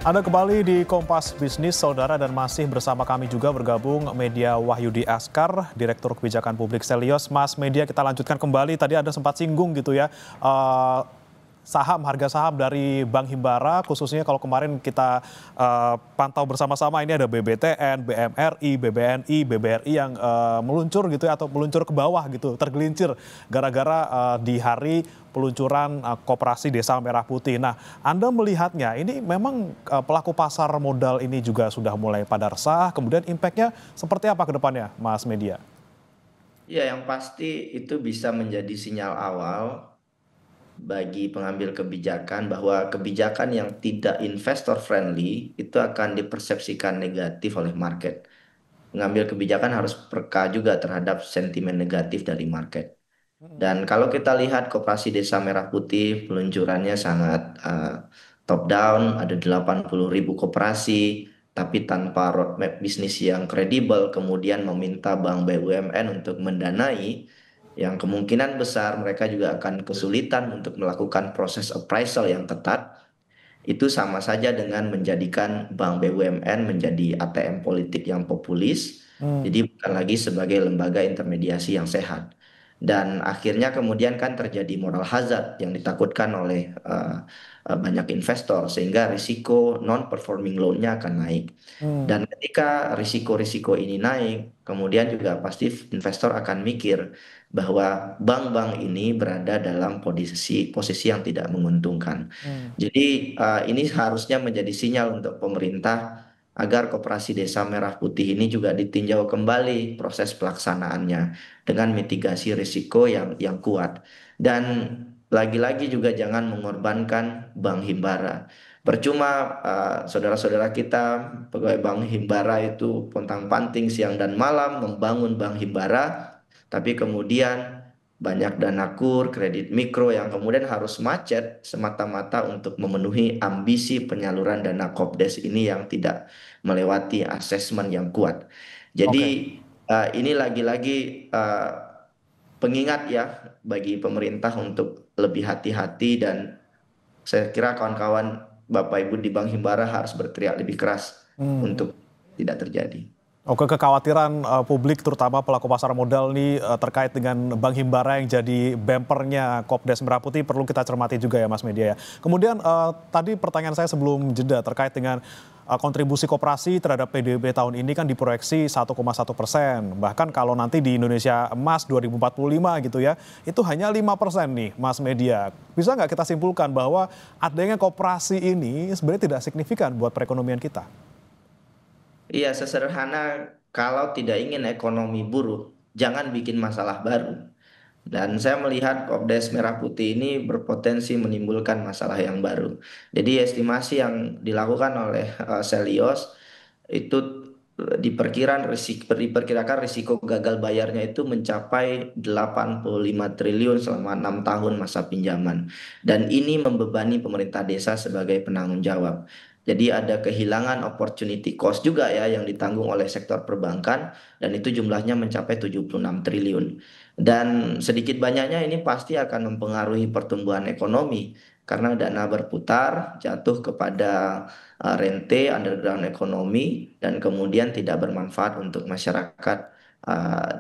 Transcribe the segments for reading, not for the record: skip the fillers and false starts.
Anda kembali di Kompas Bisnis, Saudara, dan masih bersama kami juga bergabung Media Wahyudi Askar, Direktur Kebijakan Publik Selyos. Mas Media, kita lanjutkan kembali. Tadi Anda sempat singgung gitu ya, harga saham dari Bank Himbara, khususnya kalau kemarin kita pantau bersama-sama, ini ada BBTN, BMRI, BBNI, BBRI yang meluncur gitu ya, atau meluncur ke bawah gitu, tergelincir gara-gara di hari peluncuran Koperasi Desa Merah Putih. Nah, Anda melihatnya ini memang pelaku pasar modal ini juga sudah mulai pada resah, kemudian impact-nya seperti apa ke depannya, Mas Media? Ya, yang pasti itu bisa menjadi sinyal awal bagi pengambil kebijakan bahwa kebijakan yang tidak investor friendly itu akan dipersepsikan negatif oleh market. Pengambil kebijakan harus peka juga terhadap sentimen negatif dari market. Dan kalau kita lihat Koperasi Desa Merah Putih, peluncurannya sangat top down, ada 80.000 koperasi, tapi tanpa roadmap bisnis yang kredibel, kemudian meminta bank BUMN untuk mendanai, yang kemungkinan besar mereka juga akan kesulitan untuk melakukan proses appraisal yang ketat, itu sama saja dengan menjadikan bank BUMN menjadi ATM politik yang populis, Hmm, jadi bukan lagi sebagai lembaga intermediasi yang sehat. Dan akhirnya kemudian kan terjadi moral hazard yang ditakutkan oleh banyak investor, sehingga risiko non-performing loan-nya akan naik. hmm, Dan ketika risiko-risiko ini naik, kemudian juga pasti investor akan mikir bahwa bank-bank ini berada dalam posisi posisi yang tidak menguntungkan. hmm. Jadi ini harusnya menjadi sinyal untuk pemerintah agar Koperasi Desa Merah Putih ini juga ditinjau kembali proses pelaksanaannya dengan mitigasi risiko yang kuat. Dan lagi-lagi juga jangan mengorbankan Bank Himbara. Percuma saudara-saudara kita pegawai Bank Himbara itu pontang-panting siang dan malam membangun Bank Himbara, tapi kemudian banyak dana kur, kredit mikro yang kemudian harus macet semata-mata untuk memenuhi ambisi penyaluran dana Kopdes ini yang tidak melewati asesmen yang kuat. Oke. Jadi ini lagi-lagi pengingat ya bagi pemerintah untuk lebih hati-hati, dan saya kira kawan-kawan Bapak Ibu di Bank Himbara harus berteriak lebih keras Hmm. untuk tidak terjadi. Oke, kekhawatiran publik terutama pelaku pasar modal nih terkait dengan Bank Himbara yang jadi bempernya Kopdes Merah Putih perlu kita cermati juga ya Mas Media ya. Kemudian tadi pertanyaan saya sebelum jeda terkait dengan kontribusi koperasi terhadap PDB tahun ini kan diproyeksi 1,1%. Bahkan kalau nanti di Indonesia Emas 2045 gitu ya, itu hanya 5% nih Mas Media. Bisa nggak kita simpulkan bahwa adanya koperasi ini sebenarnya tidak signifikan buat perekonomian kita? Iya, sesederhana kalau tidak ingin ekonomi buruk, jangan bikin masalah baru. Dan saya melihat Kopdes Merah Putih ini berpotensi menimbulkan masalah yang baru. Jadi estimasi yang dilakukan oleh Selios itu diperkirakan risiko gagal bayarnya itu mencapai 85 triliun selama 6 tahun masa pinjaman. Dan ini membebani pemerintah desa sebagai penanggung jawab. Jadi ada kehilangan opportunity cost juga ya yang ditanggung oleh sektor perbankan, dan itu jumlahnya mencapai 76 triliun. Dan sedikit banyaknya ini pasti akan mempengaruhi pertumbuhan ekonomi karena dana berputar jatuh kepada rente underground ekonomi dan kemudian tidak bermanfaat untuk masyarakat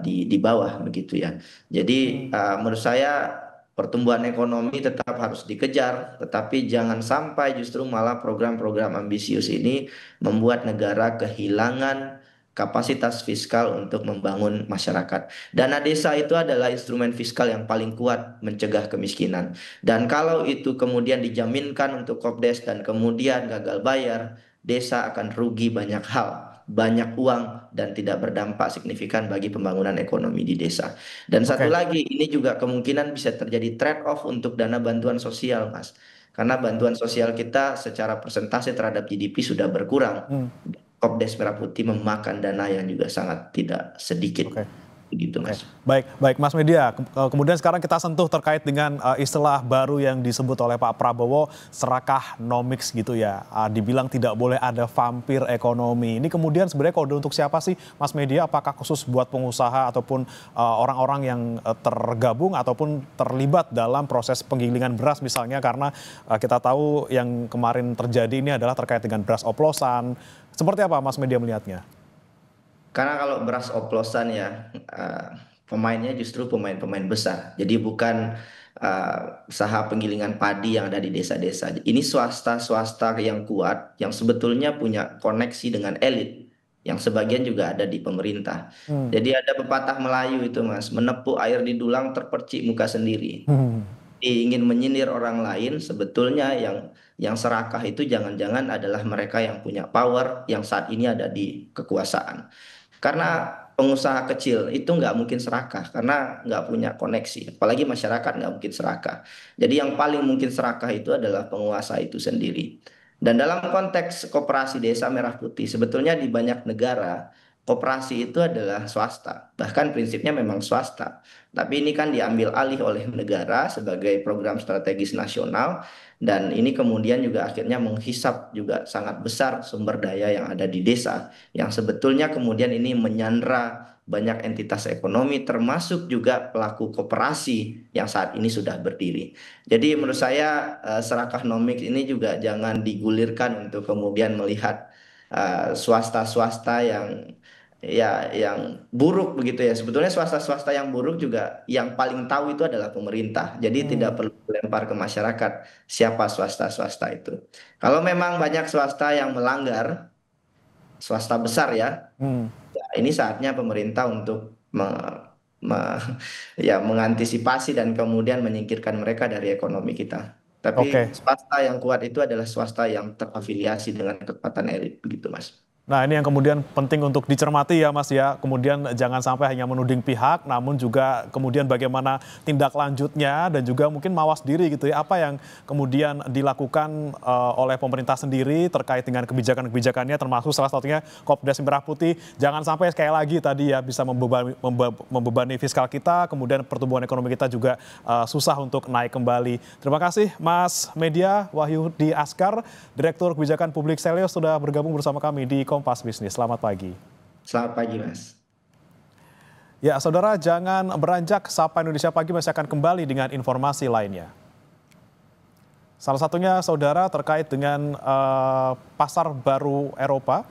di bawah begitu ya. Jadi menurut saya pertumbuhan ekonomi tetap harus dikejar, tetapi jangan sampai justru malah program-program ambisius ini membuat negara kehilangan kapasitas fiskal untuk membangun masyarakat. Dana desa itu adalah instrumen fiskal yang paling kuat mencegah kemiskinan. Dan kalau itu kemudian dijaminkan untuk Kopdes dan kemudian gagal bayar, desa akan rugi banyak hal, banyak uang, dan tidak berdampak signifikan bagi pembangunan ekonomi di desa. Dan satu Oke. lagi, ini juga kemungkinan bisa terjadi trade-off untuk dana bantuan sosial, Mas. Karena Hmm, bantuan sosial kita secara persentase terhadap GDP sudah berkurang. hmm. Kopdes Merah Putih memakan dana yang juga sangat tidak sedikit. Oke. begitu Oke, Mas. baik Mas Media. Kemudian sekarang kita sentuh terkait dengan istilah baru yang disebut oleh Pak Prabowo, serakah nomics gitu ya. Dibilang tidak boleh ada vampir ekonomi. Ini kemudian sebenarnya kode untuk siapa sih Mas Media? Apakah khusus buat pengusaha ataupun orang-orang yang tergabung ataupun terlibat dalam proses penggilingan beras misalnya, karena kita tahu yang kemarin terjadi ini adalah terkait dengan beras oplosan. Seperti apa Mas Media melihatnya? Karena kalau beras oplosan ya, pemainnya justru pemain-pemain besar. Jadi bukan usaha penggilingan padi yang ada di desa-desa. Ini swasta-swasta yang kuat, yang sebetulnya punya koneksi dengan elit, yang sebagian juga ada di pemerintah. Hmm. Jadi ada pepatah Melayu itu Mas, menepuk air di dulang terpercik muka sendiri. Hmm. Ingin menyindir orang lain, sebetulnya yang serakah itu jangan-jangan adalah mereka yang punya power, yang saat ini ada di kekuasaan. Karena pengusaha kecil itu nggak mungkin serakah karena nggak punya koneksi. Apalagi masyarakat nggak mungkin serakah. Jadi yang paling mungkin serakah itu adalah penguasa itu sendiri. Dan dalam konteks koperasi Desa Merah Putih, sebetulnya di banyak negara koperasi itu adalah swasta. Bahkan prinsipnya memang swasta. Tapi ini kan diambil alih oleh negara sebagai program strategis nasional. Dan ini kemudian juga akhirnya menghisap juga sangat besar sumber daya yang ada di desa yang sebetulnya kemudian ini menyandra banyak entitas ekonomi termasuk juga pelaku koperasi yang saat ini sudah berdiri. Jadi menurut saya serakah nomik ini juga jangan digulirkan untuk kemudian melihat swasta-swasta yang buruk begitu ya. Sebetulnya swasta-swasta yang buruk juga yang paling tahu itu adalah pemerintah. Jadi tidak perlu dilempar ke masyarakat siapa swasta-swasta itu. Kalau memang banyak swasta yang melanggar, swasta besar ya, Hmm. ya, ini saatnya pemerintah untuk me- ya, mengantisipasi dan kemudian menyingkirkan mereka dari ekonomi kita. Tapi Oke. swasta yang kuat itu adalah swasta yang terafiliasi dengan kekuatan elit, begitu Mas. Nah, ini yang kemudian penting untuk dicermati ya Mas ya. Kemudian jangan sampai hanya menuding pihak, namun juga kemudian bagaimana tindak lanjutnya dan juga mungkin mawas diri gitu ya. Apa yang kemudian dilakukan oleh pemerintah sendiri terkait dengan kebijakan-kebijakannya, termasuk salah satunya Kopdes Merah Putih. Jangan sampai sekali lagi tadi ya bisa membebani fiskal kita, kemudian pertumbuhan ekonomi kita juga susah untuk naik kembali. Terima kasih Mas Media Wahyudi Askar, Direktur Kebijakan Publik Selios sudah bergabung bersama kami di Kompas Bisnis. Selamat pagi. Selamat pagi Mas. Ya, saudara, jangan beranjak. Sapa Indonesia Pagi masih akan kembali dengan informasi lainnya. Salah satunya, saudara, terkait dengan pasar baru Eropa.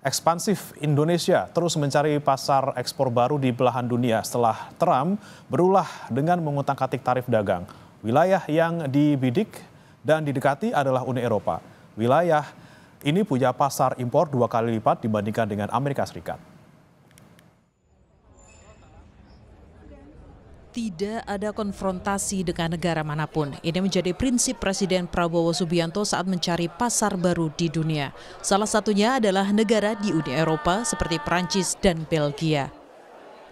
Ekspansif Indonesia terus mencari pasar ekspor baru di belahan dunia setelah Trump berulah dengan mengutak-atik tarif dagang. Wilayah yang dibidik dan didekati adalah Uni Eropa. Wilayah ini punya pasar impor 2 kali lipat dibandingkan dengan Amerika Serikat. Tidak ada konfrontasi dengan negara manapun. Ini menjadi prinsip Presiden Prabowo Subianto saat mencari pasar baru di dunia. Salah satunya adalah negara di Uni Eropa seperti Prancis dan Belgia.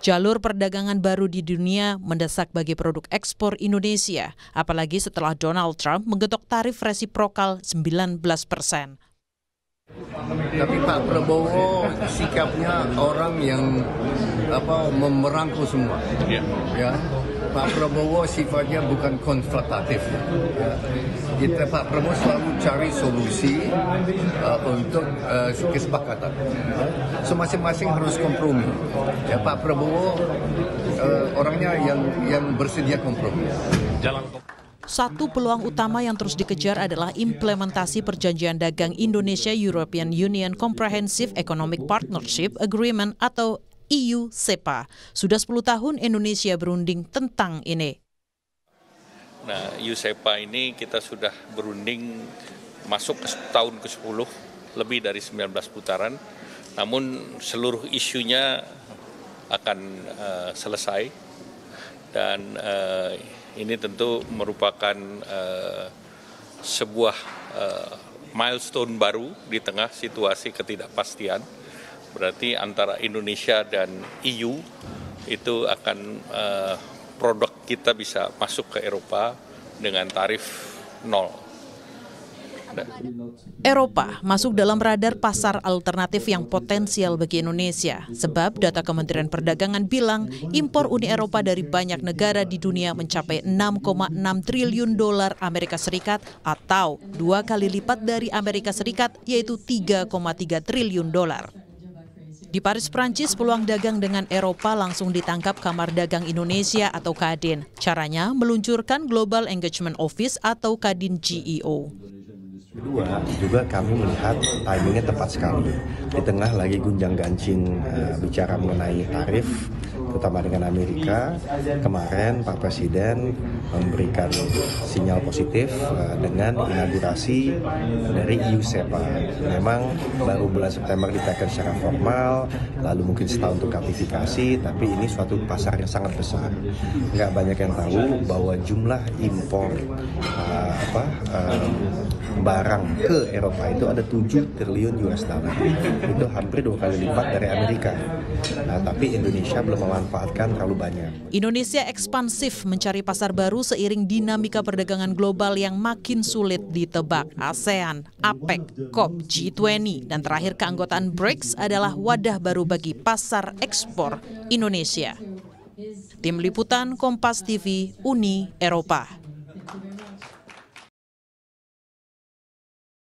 Jalur perdagangan baru di dunia mendesak bagi produk ekspor Indonesia, apalagi setelah Donald Trump menggetok tarif resiprokal 19%. Tapi Pak Prabowo sikapnya orang yang merangkul semua. Ya. Pak Prabowo sifatnya bukan konfrontatif. Ya. Pak Prabowo selalu cari solusi untuk kesepakatan. So masing-masing harus kompromi. Ya, Pak Prabowo orangnya yang bersedia kompromi. Satu peluang utama yang terus dikejar adalah implementasi Perjanjian Dagang Indonesia-European Union Comprehensive Economic Partnership Agreement atau EU-CEPA. Sudah 10 tahun Indonesia berunding tentang ini. Nah, EU-CEPA ini kita sudah berunding masuk ke tahun ke-10, lebih dari 19 putaran. Namun seluruh isunya akan selesai dan ini tentu merupakan sebuah milestone baru di tengah situasi ketidakpastian. Berarti antara Indonesia dan EU itu akan produk kita bisa masuk ke Eropa dengan tarif 0. ada. Eropa masuk dalam radar pasar alternatif yang potensial bagi Indonesia, sebab data Kementerian Perdagangan bilang impor Uni Eropa dari banyak negara di dunia mencapai 6,6 triliun dolar Amerika Serikat atau 2 kali lipat dari Amerika Serikat, yaitu 3,3 triliun dolar. Di Paris, Prancis, peluang dagang dengan Eropa langsung ditangkap Kamar Dagang Indonesia atau Kadin. Caranya meluncurkan Global Engagement Office atau Kadin GEO. Kedua, juga kami melihat timingnya tepat sekali. Di tengah lagi gunjang-ganjing bicara mengenai tarif, terutama dengan Amerika. Kemarin Pak Presiden memberikan sinyal positif dengan inaugurasi dari EU SEPA. Memang baru bulan September ditekan secara formal, lalu mungkin setahun untuk ratifikasi, tapi ini suatu pasar yang sangat besar. Nggak banyak yang tahu bahwa jumlah impor barang ke Eropa itu ada 7 triliun US dollar. Itu hampir 2 kali lipat dari Amerika. Tapi Indonesia belum memanfaatkan terlalu banyak. Indonesia ekspansif mencari pasar baru seiring dinamika perdagangan global yang makin sulit ditebak. ASEAN, APEC, COP, G20, dan terakhir keanggotaan BRICS adalah wadah baru bagi pasar ekspor Indonesia. Tim Liputan Kompas TV, Uni Eropa.